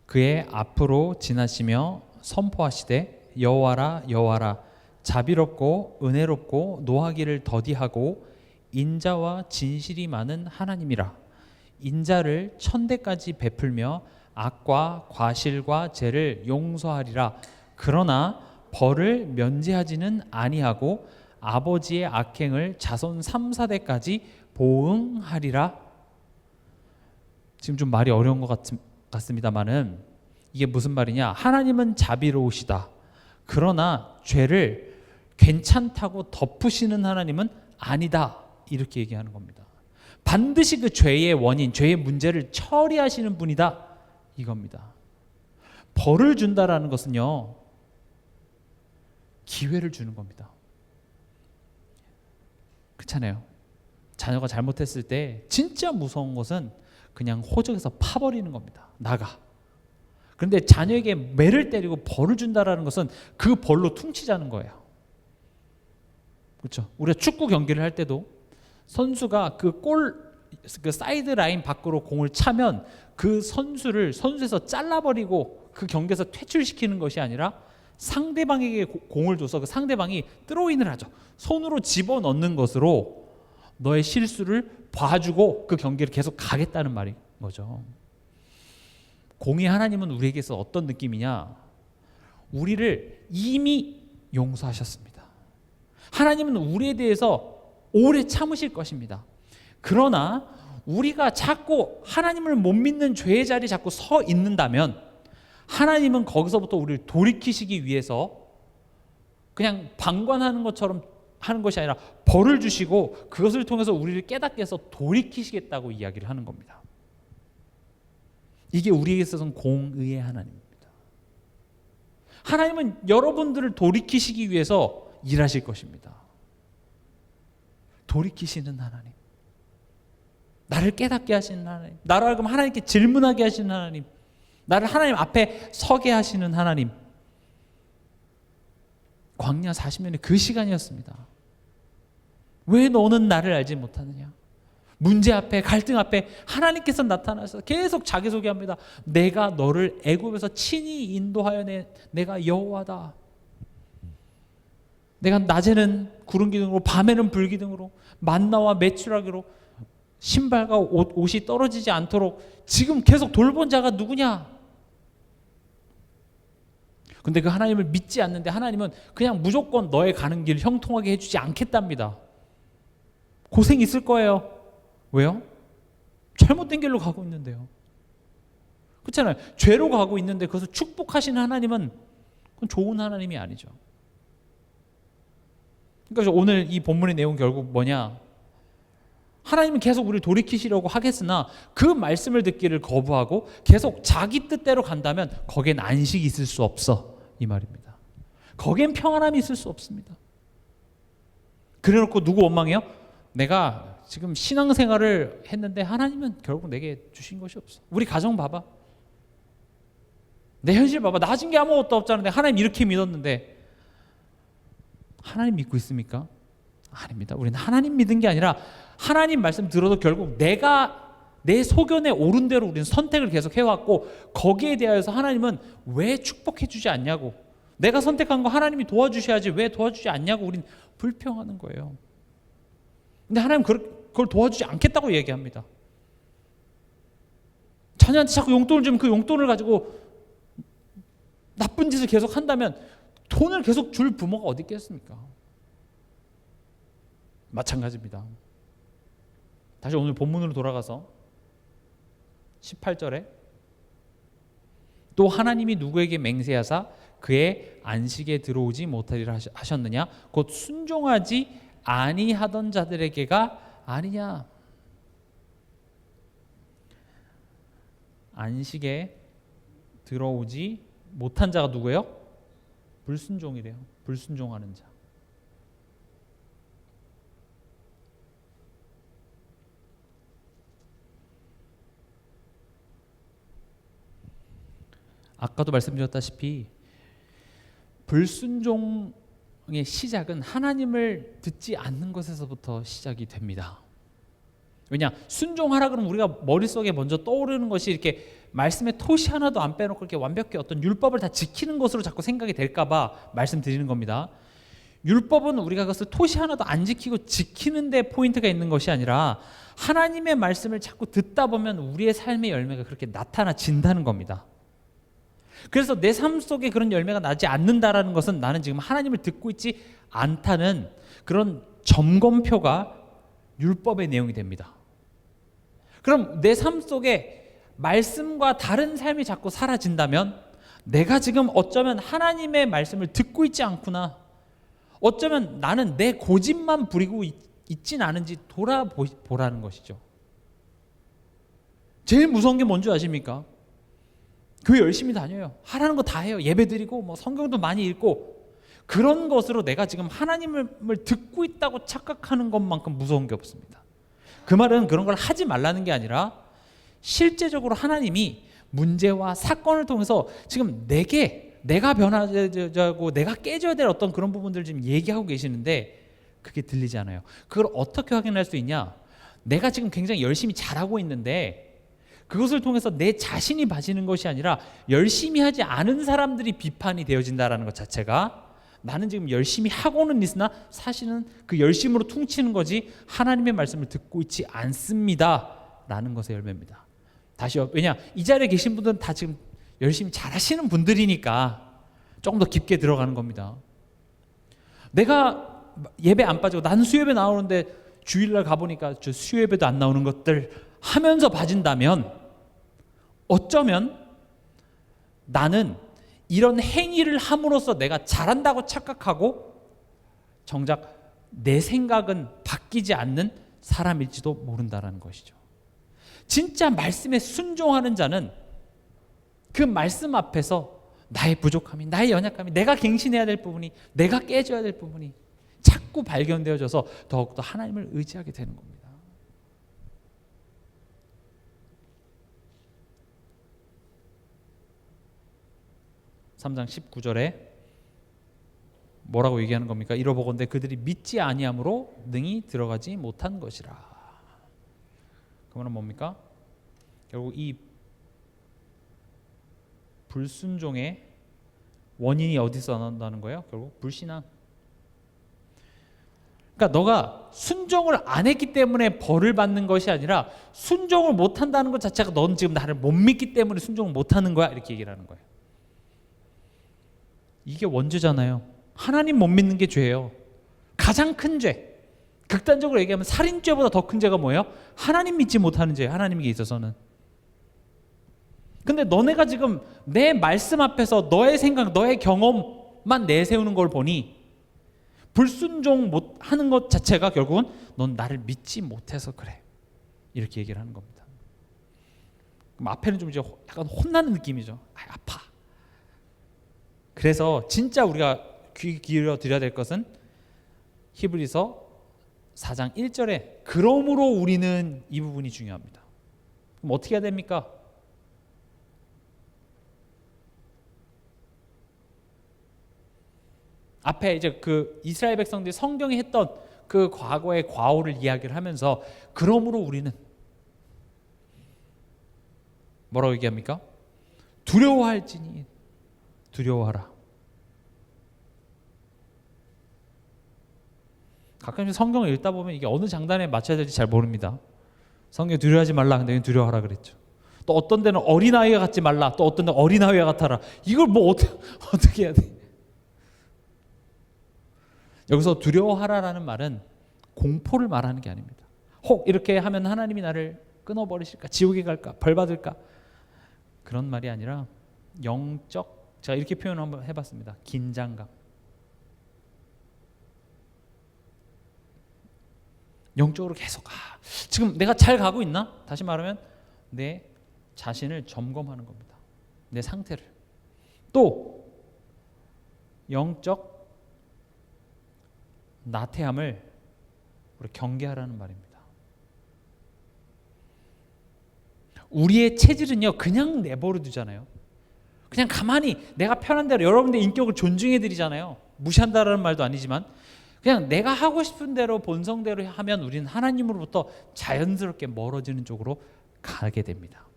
S1: 그의 앞으로 지나시며 선포하시되 여호와라 여호와라 자비롭고 은혜롭고 노하기를 더디하고 인자와 진실이 많은 하나님이라. 인자를 천대까지 베풀며 악과 과실과 죄를 용서하리라. 그러나 벌을 면제하지는 아니하고 아버지의 악행을 자손 3, 4대까지 보응하리라. 지금 좀 말이 어려운 것 같습니다만은 이게 무슨 말이냐? 하나님은 자비로우시다. 그러나 죄를 괜찮다고 덮으시는 하나님은 아니다. 이렇게 얘기하는 겁니다. 반드시 그 죄의 원인, 죄의 문제를 처리하시는 분이다. 이겁니다. 벌을 준다라는 것은요, 기회를 주는 겁니다. 그렇잖아요. 자녀가 잘못했을 때 진짜 무서운 것은 그냥 호적에서 파버리는 겁니다. 나가. 그런데 자녀에게 매를 때리고 벌을 준다라는 것은 그 벌로 퉁치자는 거예요. 그렇죠? 우리가 축구 경기를 할 때도 선수가 그 사이드 라인 밖으로 공을 차면 그 선수에서 잘라버리고 그 경기에서 퇴출시키는 것이 아니라 상대방에게 공을 줘서 그 상대방이 드로인을 하죠. 손으로 집어넣는 것으로 너의 실수를 봐주고 그 경기를 계속 가겠다는 말인 거죠. 공의 하나님은 우리에게서 어떤 느낌이냐? 우리를 이미 용서하셨습니다. 하나님은 우리에 대해서 오래 참으실 것입니다. 그러나 우리가 자꾸 하나님을 못 믿는 죄의 자리에 자꾸 서 있는다면 하나님은 거기서부터 우리를 돌이키시기 위해서 그냥 방관하는 것처럼 하는 것이 아니라 벌을 주시고 그것을 통해서 우리를 깨닫게 해서 돌이키시겠다고 이야기를 하는 겁니다. 이게 우리에게 있어서는 공의의 하나님입니다. 하나님은 여러분들을 돌이키시기 위해서 일하실 것입니다. 돌이키시는 하나님, 나를 깨닫게 하시는 하나님, 나를 하여금 하나님께 질문하게 하시는 하나님, 나를 하나님 앞에 서게 하시는 하나님. 광야 40년의 그 시간이었습니다. 왜 너는 나를 알지 못하느냐? 문제 앞에, 갈등 앞에 하나님께서 나타나셔서 계속 자기소개합니다. 내가 너를 애굽에서 친히 인도하여 내가 여호와다. 내가 낮에는 구름 기둥으로 밤에는 불 기둥으로 만나와 메추라기로 신발과 옷이 떨어지지 않도록 지금 계속 돌본 자가 누구냐? 근데 그 하나님을 믿지 않는데 하나님은 그냥 무조건 너의 가는 길을 형통하게 해주지 않겠답니다. 고생 있을 거예요. 왜요? 잘못된 길로 가고 있는데요. 그렇잖아요. 죄로 가고 있는데 그것을 축복하시는 하나님은 그건 좋은 하나님이 아니죠. 그러니까 오늘 이 본문의 내용 결국 뭐냐? 하나님은 계속 우리를 돌이키시려고 하겠으나 그 말씀을 듣기를 거부하고 계속 자기 뜻대로 간다면 거기엔 안식이 있을 수 없어. 이 말입니다. 거기엔 평안함이 있을 수 없습니다. 그래놓고 누구 원망해요? 내가 지금 신앙생활을 했는데 하나님은 결국 내게 주신 것이 없어. 우리 가정 봐봐. 내 현실 봐봐. 나아진 게 아무것도 없잖아. 하나님 이렇게 믿었는데 하나님 믿고 있습니까? 아닙니다. 우리는 하나님 믿은 게 아니라 하나님 말씀 들어도 결국 내가 내 소견에 옳은 대로 우리는 선택을 계속 해왔고 거기에 대하여서 하나님은 왜 축복해 주지 않냐고, 내가 선택한 거 하나님이 도와주셔야지 왜 도와주지 않냐고 우리는 불평하는 거예요. 근데 하나님 그걸 도와주지 않겠다고 얘기합니다. 자녀한테 자꾸 용돈을 주면 그 용돈을 가지고 나쁜 짓을 계속 한다면 돈을 계속 줄 부모가 어디 있겠습니까? 마찬가지입니다. 다시 오늘 본문으로 돌아가서 18절에 또 하나님이 누구에게 맹세하사 그의 안식에 들어오지 못하리라 하셨느냐? 곧 순종하지 아니하던 자들에게가 아니냐. 안식에 들어오지 못한 자가 누구예요? 불순종이래요. 불순종하는 자. 아까도 말씀드렸다시피 불순종의 시작은 하나님을 듣지 않는 것에서부터 시작이 됩니다. 왜냐? 순종하라 그러면 우리가 머릿속에 먼저 떠오르는 것이 이렇게 말씀에 토시 하나도 안 빼놓고 이렇게 완벽히 어떤 율법을 다 지키는 것으로 자꾸 생각이 될까 봐 말씀드리는 겁니다. 율법은 우리가 그것을 토시 하나도 안 지키고 지키는 데 포인트가 있는 것이 아니라 하나님의 말씀을 자꾸 듣다 보면 우리의 삶의 열매가 그렇게 나타나진다는 겁니다. 그래서 내 삶 속에 그런 열매가 나지 않는다라는 것은 나는 지금 하나님을 듣고 있지 않다는 그런 점검표가 율법의 내용이 됩니다. 그럼 내 삶 속에 말씀과 다른 삶이 자꾸 사라진다면 내가 지금 어쩌면 하나님의 말씀을 듣고 있지 않구나. 어쩌면 나는 내 고집만 부리고 있진 않은지 돌아보라는 것이죠. 제일 무서운 게 뭔지 아십니까? 교회 열심히 다녀요. 하라는 거 다 해요. 예배 드리고 뭐 성경도 많이 읽고 그런 것으로 내가 지금 하나님을 듣고 있다고 착각하는 것만큼 무서운 게 없습니다. 그 말은 그런 걸 하지 말라는 게 아니라 실제적으로 하나님이 문제와 사건을 통해서 지금 내가 변화되고 내가 깨져야 될 어떤 그런 부분들을 지금 얘기하고 계시는데 그게 들리지 않아요. 그걸 어떻게 확인할 수 있냐? 내가 지금 굉장히 열심히 잘하고 있는데 그것을 통해서 내 자신이 봐지는 것이 아니라 열심히 하지 않은 사람들이 비판이 되어진다는 것 자체가 나는 지금 열심히 하고는 있으나 사실은 그 열심으로 퉁치는 거지 하나님의 말씀을 듣고 있지 않습니다 라는 것의 열매입니다. 다시요. 왜냐? 이 자리에 계신 분들은 다 지금 열심히 잘하시는 분들이니까 조금 더 깊게 들어가는 겁니다. 내가 예배 안 빠지고 나는 수요예배 나오는데 주일날 가보니까 저 수요예배도 안 나오는 것들 하면서 봐진다면 어쩌면 나는 이런 행위를 함으로써 내가 잘한다고 착각하고 정작 내 생각은 바뀌지 않는 사람일지도 모른다는 것이죠. 진짜 말씀에 순종하는 자는 그 말씀 앞에서 나의 부족함이, 나의 연약함이, 내가 갱신해야 될 부분이, 내가 깨져야 될 부분이 자꾸 발견되어져서 더욱더 하나님을 의지하게 되는 겁니다. 3장 19절에 뭐라고 얘기하는 겁니까? 이러보건대 그들이 믿지 아니함으로 능히 들어가지 못한 것이라. 그 말은 뭡니까? 결국 이 불순종의 원인이 어디서 나온다는 거예요? 결국 불신앙. 그러니까 너가 순종을 안 했기 때문에 벌을 받는 것이 아니라 순종을 못 한다는 것 자체가 넌 지금 나를 못 믿기 때문에 순종을 못 하는 거야 이렇게 얘기를 하는 거예요. 이게 원죄잖아요. 하나님 못 믿는 게 죄예요. 가장 큰 죄. 극단적으로 얘기하면 살인죄보다 더 큰 죄가 뭐예요? 하나님 믿지 못하는 죄. 하나님에게 있어서는. 근데 너네가 지금 내 말씀 앞에서 너의 생각, 너의 경험만 내세우는 걸 보니 불순종 못하는 것 자체가 결국은 넌 나를 믿지 못해서 그래. 이렇게 얘기를 하는 겁니다. 그럼 앞에는 좀 이제 약간 혼나는 느낌이죠. 아파. 그래서 진짜 우리가 귀 기울여 드려야 될 것은 히브리서 4장 1절에 그러므로 우리는 이 부분이 중요합니다. 그럼 어떻게 해야 됩니까? 앞에 이제 그 이스라엘 백성들이 성경에 했던 그 과거의 과오를 이야기를 하면서 그러므로 우리는 뭐라고 얘기합니까? 두려워할지니 두려워하라. 가끔씩 성경을 읽다 보면 이게 어느 장단에 맞춰야 될지 잘 모릅니다. 성경 두려워하지 말라. 근데 두려워하라 그랬죠. 또 어떤 데는 어린아이와 같지 말라. 또 어떤 데는 어린아이와 같아라. 이걸 뭐 어떻게 해야 돼? 여기서 두려워하라라는 말은 공포를 말하는 게 아닙니다. 혹 이렇게 하면 하나님이 나를 끊어버리실까? 지옥에 갈까? 벌 받을까? 그런 말이 아니라 영적 제가 이렇게 표현을 한번 해봤습니다. 긴장감. 영적으로 계속 지금 내가 잘 가고 있나? 다시 말하면 내 자신을 점검하는 겁니다. 내 상태를. 또 영적 나태함을 우리 경계하라는 말입니다. 우리의 체질은요 그냥 내버려 두잖아요. 그냥 가만히 내가 편한 대로 여러분들 인격을 존중해 드리잖아요. 무시한다라는 말도 아니지만 그냥 내가 하고 싶은 대로 본성대로 하면 우리는 하나님으로부터 자연스럽게 멀어지는 쪽으로 가게 됩니다.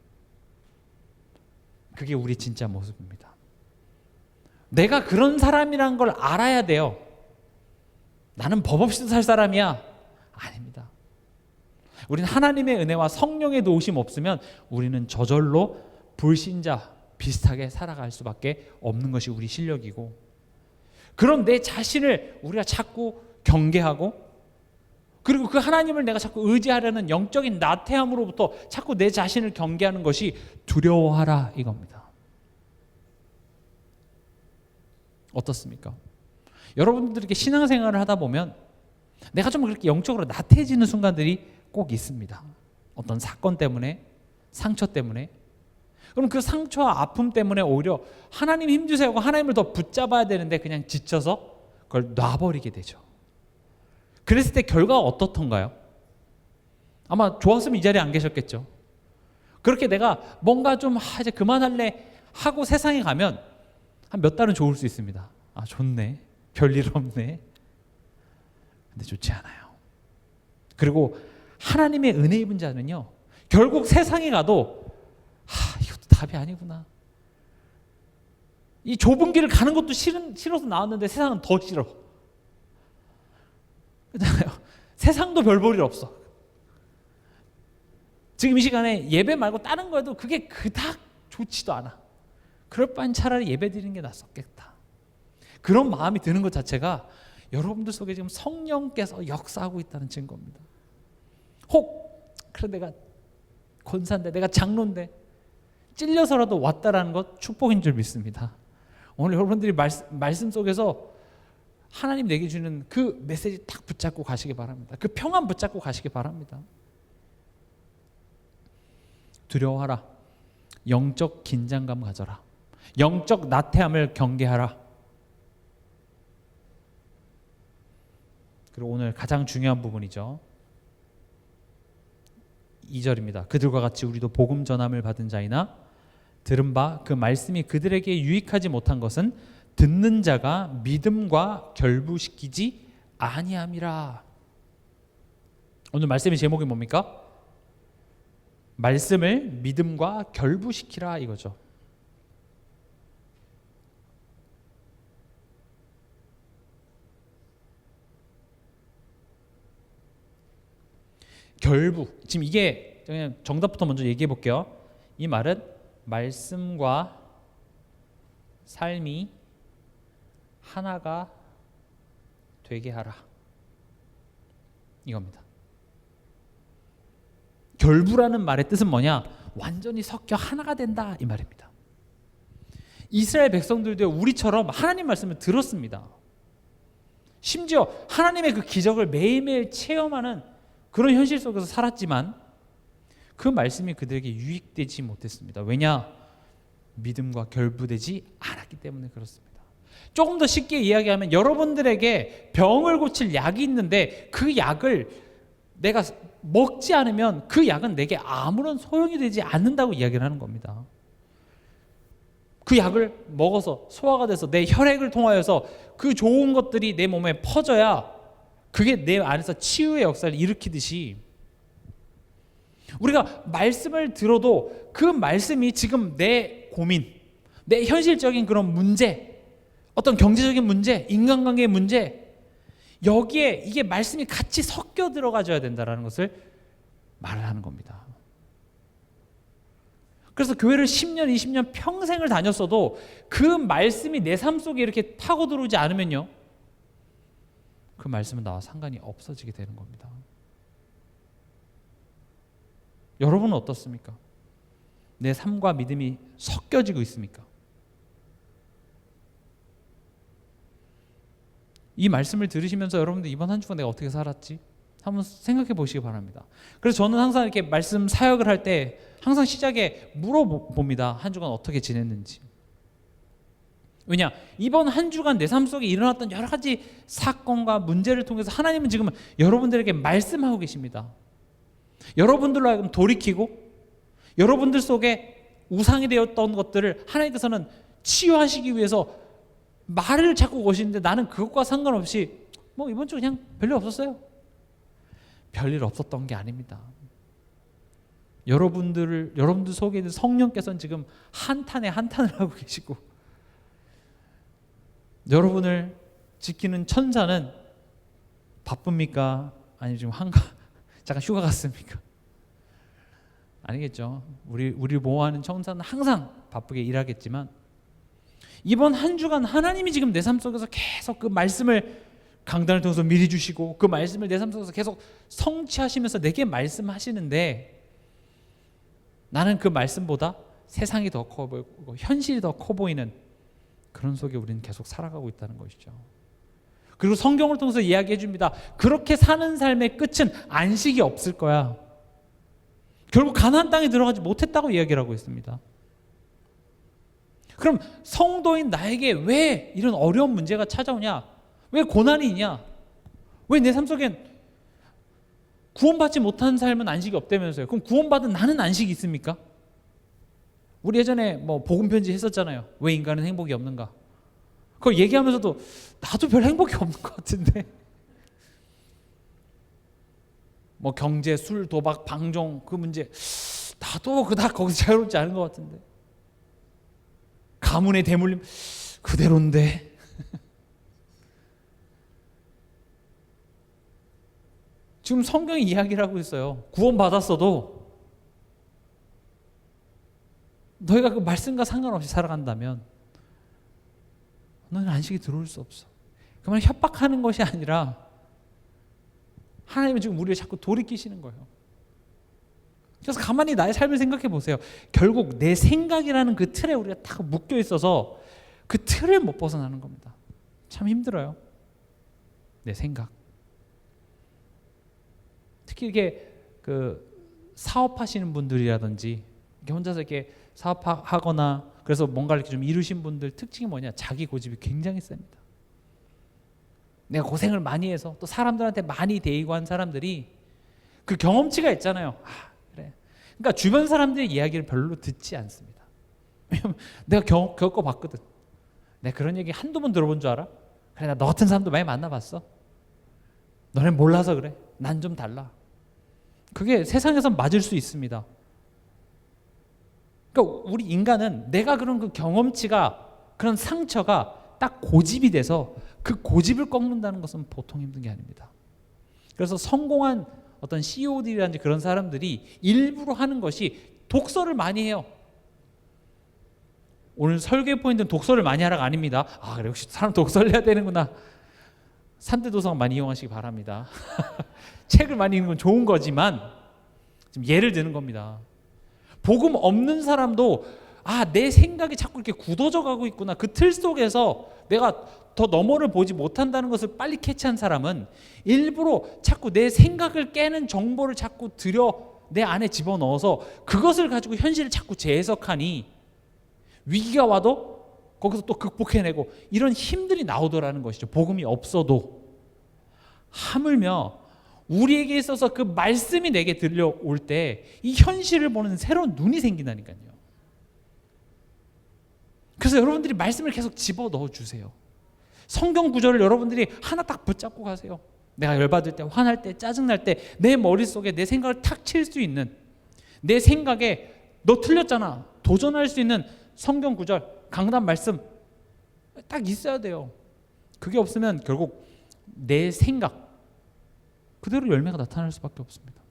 S1: 그게 우리 진짜 모습입니다. 내가 그런 사람이란 걸 알아야 돼요. 나는 법 없이도 살 사람이야. 아닙니다. 우리는 하나님의 은혜와 성령의 도우심 없으면 우리는 저절로 불신자 비슷하게 살아갈 수밖에 없는 것이 우리 실력이고, 그런 내 자신을 우리가 자꾸 경계하고, 그리고 그 하나님을 내가 자꾸 의지하려는 영적인 나태함으로부터 자꾸 내 자신을 경계하는 것이 두려워하라 이겁니다. 어떻습니까? 여러분들에게 신앙생활을 하다 보면 내가 좀 그렇게 영적으로 나태해지는 순간들이 꼭 있습니다. 어떤 사건 때문에, 상처 때문에. 그럼 그 상처와 아픔 때문에 오히려 하나님 힘주세요 하고 하나님을 더 붙잡아야 되는데 그냥 지쳐서 그걸 놔버리게 되죠. 그랬을 때 결과가 어떻던가요? 아마 좋았으면 이 자리에 안 계셨겠죠. 그렇게 내가 뭔가 좀 이제 그만할래 하고 세상에 가면 한 몇 달은 좋을 수 있습니다. 좋네, 별일 없네. 근데 좋지 않아요. 그리고 하나님의 은혜 입은 자는요 결국 세상에 가도 이것도 답이 아니구나, 이 좁은 길을 가는 것도 싫어서 나왔는데 세상은 더 싫어. 그렇잖아요. 세상도 별 볼 일 없어. 지금 이 시간에 예배 말고 다른 거에도 그게 그닥 좋지도 않아. 그럴 바엔 차라리 예배 드리는 게 낫겠다. 그런 마음이 드는 것 자체가 여러분들 속에 지금 성령께서 역사하고 있다는 증거입니다. 혹 그래 내가 권사인데 내가 장로인데 찔려서라도 왔다라는 것 축복인 줄 믿습니다. 오늘 여러분들이 말씀 속에서 하나님 내게 주는 그 메시지 딱 붙잡고 가시기 바랍니다. 그 평안 붙잡고 가시기 바랍니다. 두려워하라. 영적 긴장감 가져라. 영적 나태함을 경계하라. 그리고 오늘 가장 중요한 부분이죠. 2절입니다. 그들과 같이 우리도 복음 전함을 받은 자이나 들은 바 그 말씀이 그들에게 유익하지 못한 것은 듣는 자가 믿음과 결부시키지 아니함이라. 오늘 말씀의 제목이 뭡니까? 말씀을 믿음과 결부시키라 이거죠. 결부. 지금 이게 그냥 정답부터 먼저 얘기해 볼게요. 이 말은 말씀과 삶이 하나가 되게 하라 이겁니다. 결부라는 말의 뜻은 뭐냐? 완전히 섞여 하나가 된다 이 말입니다. 이스라엘 백성들도 우리처럼 하나님 말씀을 들었습니다. 심지어 하나님의 그 기적을 매일매일 체험하는 그런 현실 속에서 살았지만 그 말씀이 그들에게 유익되지 못했습니다. 왜냐? 믿음과 결부되지 않았기 때문에 그렇습니다. 조금 더 쉽게 이야기하면 여러분들에게 병을 고칠 약이 있는데 그 약을 내가 먹지 않으면 그 약은 내게 아무런 소용이 되지 않는다고 이야기를 하는 겁니다. 그 약을 먹어서 소화가 돼서 내 혈액을 통하여서 그 좋은 것들이 내 몸에 퍼져야 그게 내 안에서 치유의 역사를 일으키듯이 우리가 말씀을 들어도 그 말씀이 지금 내 고민, 내 현실적인 그런 문제, 어떤 경제적인 문제, 인간관계의 문제, 여기에 이게 말씀이 같이 섞여 들어가줘야 된다는 것을 말을 하는 겁니다. 그래서 교회를 10년, 20년 평생을 다녔어도 그 말씀이 내 삶 속에 이렇게 타고 들어오지 않으면요, 그 말씀은 나와 상관이 없어지게 되는 겁니다. 여러분은 어떻습니까? 내 삶과 믿음이 섞여지고 있습니까? 이 말씀을 들으시면서 여러분들 이번 한 주간 내가 어떻게 살았지? 한번 생각해 보시기 바랍니다. 그래서 저는 항상 이렇게 말씀 사역을 할 때 항상 시작에 물어봅니다. 한 주간 어떻게 지냈는지. 왜냐? 이번 한 주간 내 삶 속에 일어났던 여러 가지 사건과 문제를 통해서 하나님은 지금 여러분들에게 말씀하고 계십니다. 여러분들로 하여금 돌이키고 여러분들 속에 우상이 되었던 것들을 하나님께서는 치유하시기 위해서 말을 자꾸 거시는데 나는 그것과 상관없이 뭐 이번 주 그냥 별일 없었어요. 별일 없었던 게 아닙니다. 여러분들 속에 있는 성령께서는 지금 한탄에 한탄을 하고 계시고 여러분을 지키는 천사는 바쁩니까? 아니면 지금 잠깐 휴가 갔습니까? 아니겠죠. 우리를 보호하는 천사는 항상 바쁘게 일하겠지만 이번 한 주간 하나님이 지금 내 삶 속에서 계속 그 말씀을 강단을 통해서 미리 주시고 그 말씀을 내 삶 속에서 계속 성취하시면서 내게 말씀하시는데 나는 그 말씀보다 세상이 더 커 보이고 현실이 더 커 보이는 그런 속에 우리는 계속 살아가고 있다는 것이죠. 그리고 성경을 통해서 이야기해 줍니다. 그렇게 사는 삶의 끝은 안식이 없을 거야. 결국 가나안 땅에 들어가지 못했다고 이야기를 하고 있습니다. 그럼 성도인 나에게 왜 이런 어려운 문제가 찾아오냐? 왜 고난이 있냐? 왜 내 삶 속엔 구원받지 못한 삶은 안식이 없다면서요? 그럼 구원받은 나는 안식이 있습니까? 우리 예전에 뭐 복음 편지 했었잖아요. 왜 인간은 행복이 없는가? 그걸 얘기하면서도 나도 별 행복이 없는 것 같은데. 뭐 경제, 술, 도박, 방종 그 문제 나도 그닥 거기서 자유롭지 않은 것 같은데. 가문의 대물림 그대로인데. 지금 성경이 이야기를 하고 있어요. 구원받았어도 너희가 그 말씀과 상관없이 살아간다면 너희는 안식이 들어올 수 없어. 그 말 협박하는 것이 아니라 하나님은 지금 우리를 자꾸 돌이키시는 거예요. 그래서 가만히 나의 삶을 생각해 보세요. 결국 내 생각이라는 그 틀에 우리가 딱 묶여 있어서 그 틀을 못 벗어나는 겁니다. 참 힘들어요. 내 생각. 특히 이렇게 그 사업하시는 분들이라든지 이렇게 혼자서 이렇게 사업하거나 그래서 뭔가를 이렇게 좀 이루신 분들 특징이 뭐냐? 자기 고집이 굉장히 셉니다. 내가 고생을 많이 해서 또 사람들한테 많이 대이고 한 사람들이 그 경험치가 있잖아요. 그래. 그러니까 주변 사람들의 이야기를 별로 듣지 않습니다. 왜냐면 내가 겪어봤거든. 내가 그런 얘기 한두 번 들어본 줄 알아? 그래, 나 너 같은 사람도 많이 만나봤어. 너네 몰라서 그래. 난 좀 달라. 그게 세상에선 맞을 수 있습니다. 그러니까 우리 인간은 내가 그런 그 경험치가 그런 상처가 딱 고집이 돼서 그 고집을 꺾는다는 것은 보통 힘든 게 아닙니다. 그래서 성공한 어떤 CEO들이라든지 그런 사람들이 일부러 하는 것이 독서를 많이 해요. 오늘 설교의 포인트는 독서를 많이 하라가 아닙니다. 그래 역시 사람 독서를 해야 되는구나. 3대 도서관 많이 이용하시기 바랍니다. 책을 많이 읽는 건 좋은 거지만 지금 예를 드는 겁니다. 복음 없는 사람도 내 생각이 자꾸 이렇게 굳어져 가고 있구나. 그 틀 속에서 내가 더 너머를 보지 못한다는 것을 빨리 캐치한 사람은 일부러 자꾸 내 생각을 깨는 정보를 자꾸 내 안에 집어넣어서 그것을 가지고 현실을 자꾸 재해석하니 위기가 와도 거기서 또 극복해내고 이런 힘들이 나오더라는 것이죠. 복음이 없어도. 하물며 우리에게 있어서 그 말씀이 내게 들려올 때 이 현실을 보는 새로운 눈이 생긴다니까요. 그래서 여러분들이 말씀을 계속 집어넣어 주세요. 성경 구절을 여러분들이 하나 딱 붙잡고 가세요. 내가 열받을 때, 화날 때, 짜증날 때 내 머릿속에 내 생각을 탁 칠 수 있는, 내 생각에 너 틀렸잖아 도전할 수 있는 성경 구절, 강단 말씀 딱 있어야 돼요. 그게 없으면 결국 내 생각 그대로 열매가 나타날 수밖에 없습니다.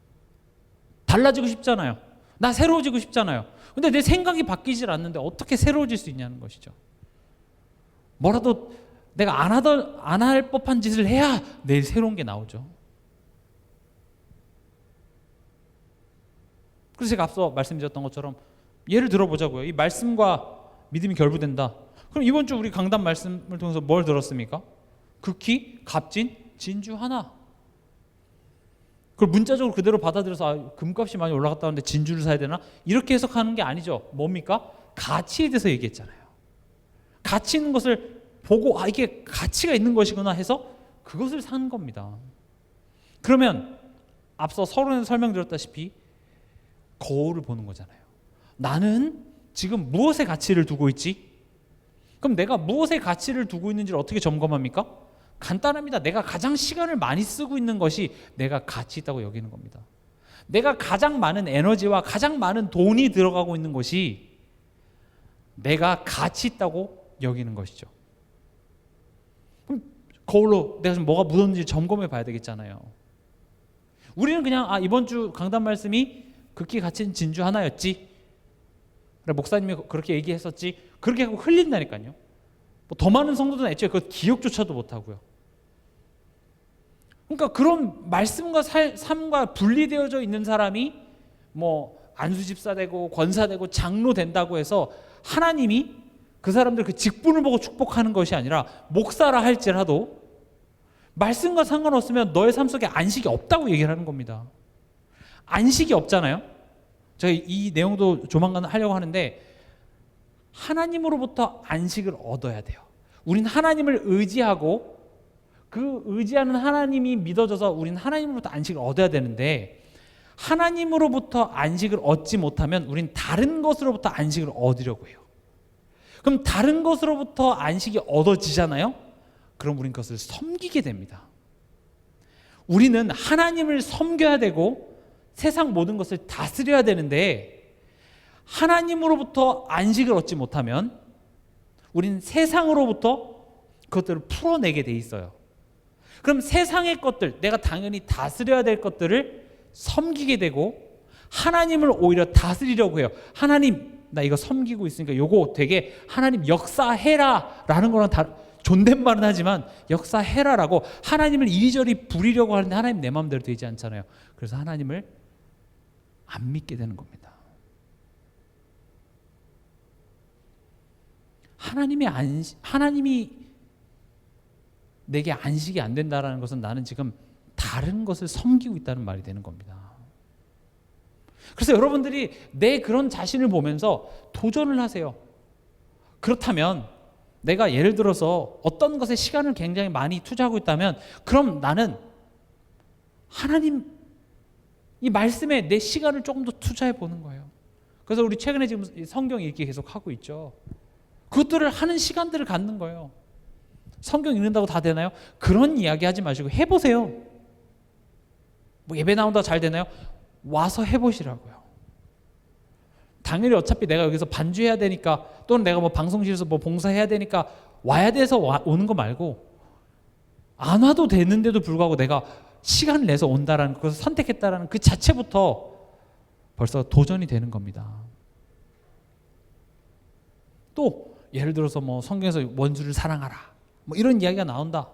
S1: 달라지고 싶잖아요. 나 새로워지고 싶잖아요. 근데 내 생각이 바뀌질 않는데 어떻게 새로워질 수 있냐는 것이죠. 뭐라도 내가 안 할 법한 짓을 해야 내일 새로운 게 나오죠. 그래서 제가 앞서 말씀드렸던 것처럼 예를 들어보자고요. 이 말씀과 믿음이 결부된다. 그럼 이번 주 우리 강단 말씀을 통해서 뭘 들었습니까? 극히 값진 진주 하나. 그걸 문자적으로 그대로 받아들여서 금값이 많이 올라갔다는데 진주를 사야 되나? 이렇게 해석하는 게 아니죠. 뭡니까? 가치에 대해서 얘기했잖아요. 가치 있는 것을 보고 이게 가치가 있는 것이구나 해서 그것을 사는 겁니다. 그러면 앞서 서론에서 설명드렸다시피 거울을 보는 거잖아요. 나는 지금 무엇에 가치를 두고 있지? 그럼 내가 무엇에 가치를 두고 있는지를 어떻게 점검합니까? 간단합니다. 내가 가장 시간을 많이 쓰고 있는 것이 내가 가치 있다고 여기는 겁니다. 내가 가장 많은 에너지와 가장 많은 돈이 들어가고 있는 것이 내가 가치 있다고 여기는 것이죠. 그럼 거울로 내가 지금 뭐가 묻었는지 점검해 봐야 되겠잖아요. 우리는 그냥 이번 주 강단 말씀이 극히 가치 있는 진주 하나였지, 그래, 목사님이 그렇게 얘기했었지, 그렇게 하고 흘린다니까요. 뭐 더 많은 성도들은 애초에 그 기억조차도 못하고요. 그러니까 그런 말씀과 삶과 분리되어져 있는 사람이 뭐 안수집사 되고 권사 되고 장로 된다고 해서 하나님이 그 사람들 그 직분을 보고 축복하는 것이 아니라, 목사라 할지라도 말씀과 상관없으면 너의 삶 속에 안식이 없다고 얘기를 하는 겁니다. 안식이 없잖아요. 제가 이 내용도 조만간 하려고 하는데, 하나님으로부터 안식을 얻어야 돼요. 우린 하나님을 의지하고 그 의지하는 하나님이 믿어져서 우린 하나님으로부터 안식을 얻어야 되는데, 하나님으로부터 안식을 얻지 못하면 우린 다른 것으로부터 안식을 얻으려고 해요. 그럼 다른 것으로부터 안식이 얻어지잖아요. 그럼 우린 그것을 섬기게 됩니다. 우리는 하나님을 섬겨야 되고 세상 모든 것을 다스려야 되는데, 하나님으로부터 안식을 얻지 못하면 우린 세상으로부터 그것들을 풀어내게 돼 있어요. 그럼 세상의 것들, 내가 당연히 다스려야 될 것들을 섬기게 되고 하나님을 오히려 다스리려고 해요. 하나님, 나 이거 섬기고 있으니까 요거 되게 하나님 역사해라 라는 거랑 존댓말은 하지만 역사해라라고 하나님을 이리저리 부리려고 하는데, 하나님 내 마음대로 되지 않잖아요. 그래서 하나님을 안 믿게 되는 겁니다. 하나님이 내게 안식이 안 된다라는 것은 나는 지금 다른 것을 섬기고 있다는 말이 되는 겁니다. 그래서 여러분들이 내 그런 자신을 보면서 도전을 하세요. 그렇다면 내가 예를 들어서 어떤 것에 시간을 굉장히 많이 투자하고 있다면, 그럼 나는 하나님 이 말씀에 내 시간을 조금 더 투자해 보는 거예요. 그래서 우리 최근에 지금 성경 읽기 계속 하고 있죠. 그것들을 하는 시간들을 갖는 거예요. 성경 읽는다고 다 되나요? 그런 이야기 하지 마시고 해보세요. 뭐 예배 나온다고 잘 되나요? 와서 해보시라고요. 당연히 어차피 내가 여기서 반주해야 되니까, 또는 내가 뭐 방송실에서 뭐 봉사해야 되니까 와야 돼서 오는 거 말고, 안 와도 되는데도 불구하고 내가 시간을 내서 온다라는, 그것을 선택했다라는 그 자체부터 벌써 도전이 되는 겁니다. 또 예를 들어서 뭐 성경에서 원수를 사랑하라, 뭐 이런 이야기가 나온다.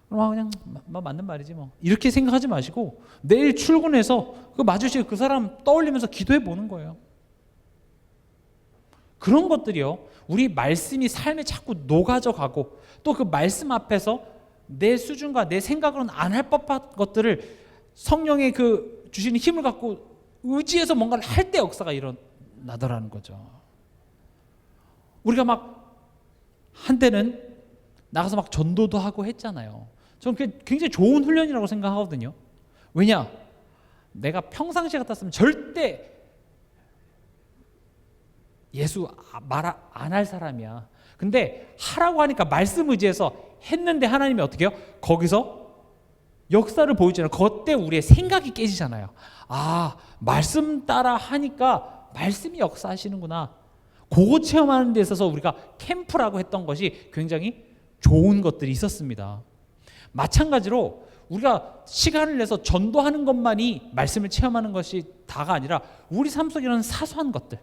S1: 그럼 그냥 맞는 말이지 뭐, 이렇게 생각하지 마시고 내일 출근해서 그 마주치고 그 사람 떠올리면서 기도해 보는 거예요. 그런 것들이요, 우리 말씀이 삶에 자꾸 녹아져 가고, 또 그 말씀 앞에서 내 수준과 내 생각으로는 안 할 법한 것들을 성령의 그 주시는 힘을 갖고 의지해서 뭔가를 할 때 역사가 일어나더라는 거죠. 우리가 막 한때는 나가서 막 전도도 하고 했잖아요. 저는 그게 굉장히 좋은 훈련이라고 생각하거든요. 왜냐? 내가 평상시 같았으면 절대 예수 말 안 할 사람이야. 근데 하라고 하니까 말씀 의지해서 했는데 하나님이 어떻게 해요? 거기서 역사를 보여주잖아요. 그때 우리의 생각이 깨지잖아요. 말씀 따라 하니까 말씀이 역사하시는구나. 그거 체험하는 데 있어서 우리가 캠프라고 했던 것이 굉장히 좋은 것들이 있었습니다. 마찬가지로 우리가 시간을 내서 전도하는 것만이 말씀을 체험하는 것이 다가 아니라, 우리 삶 속에 이런 사소한 것들,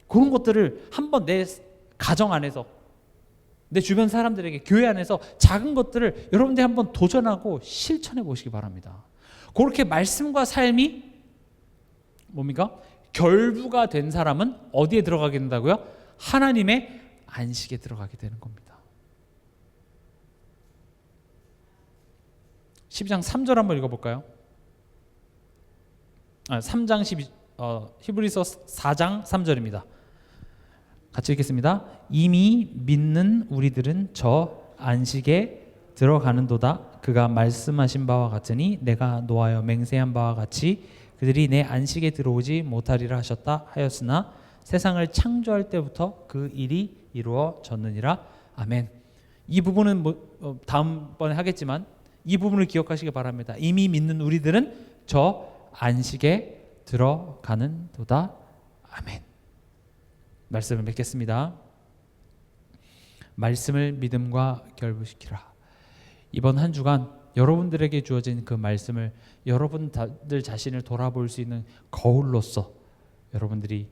S1: 그런 것들을 한번 내 가정 안에서, 내 주변 사람들에게, 교회 안에서 작은 것들을 여러분들이 한번 도전하고 실천해 보시기 바랍니다. 그렇게 말씀과 삶이 뭡니까? 결부가 된 사람은 어디에 들어가게 된다고요? 하나님의 안식에 들어가게 되는 겁니다. 12장 3절 한번 읽어볼까요? 3장 12 히브리서 4장 3절입니다. 같이 읽겠습니다. 이미 믿는 우리들은 저 안식에 들어가는도다. 그가 말씀하신 바와 같으니 내가 노하여 맹세한 바와 같이 그들이 내 안식에 들어오지 못하리라 하셨다 하였으나 세상을 창조할 때부터 그 일이 이루어졌느니라. 아멘. 이 부분은 다음번에 하겠지만 이 부분을 기억하시기 바랍니다. 이미 믿는 우리들은 저 안식에 들어가는도다. 아멘. 말씀을 맺겠습니다. 말씀을 믿음과 결부시키라. 이번 한 주간 여러분들에게 주어진 그 말씀을 여러분들 자신을 돌아볼 수 있는 거울로서 여러분들이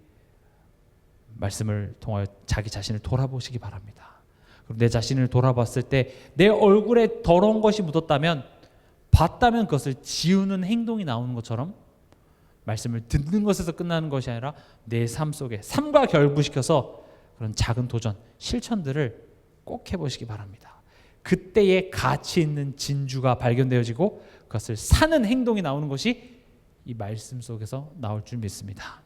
S1: 말씀을 통하여 자기 자신을 돌아보시기 바랍니다. 그리고 내 자신을 돌아봤을 때 내 얼굴에 더러운 것이 묻었다면 봤다면 그것을 지우는 행동이 나오는 것처럼 말씀을 듣는 것에서 끝나는 것이 아니라 내 삶 속에 삶과 결부시켜서 그런 작은 도전, 실천들을 꼭 해보시기 바랍니다. 그때의 가치 있는 진주가 발견되어지고 그것을 사는 행동이 나오는 것이 이 말씀 속에서 나올 줄 믿습니다.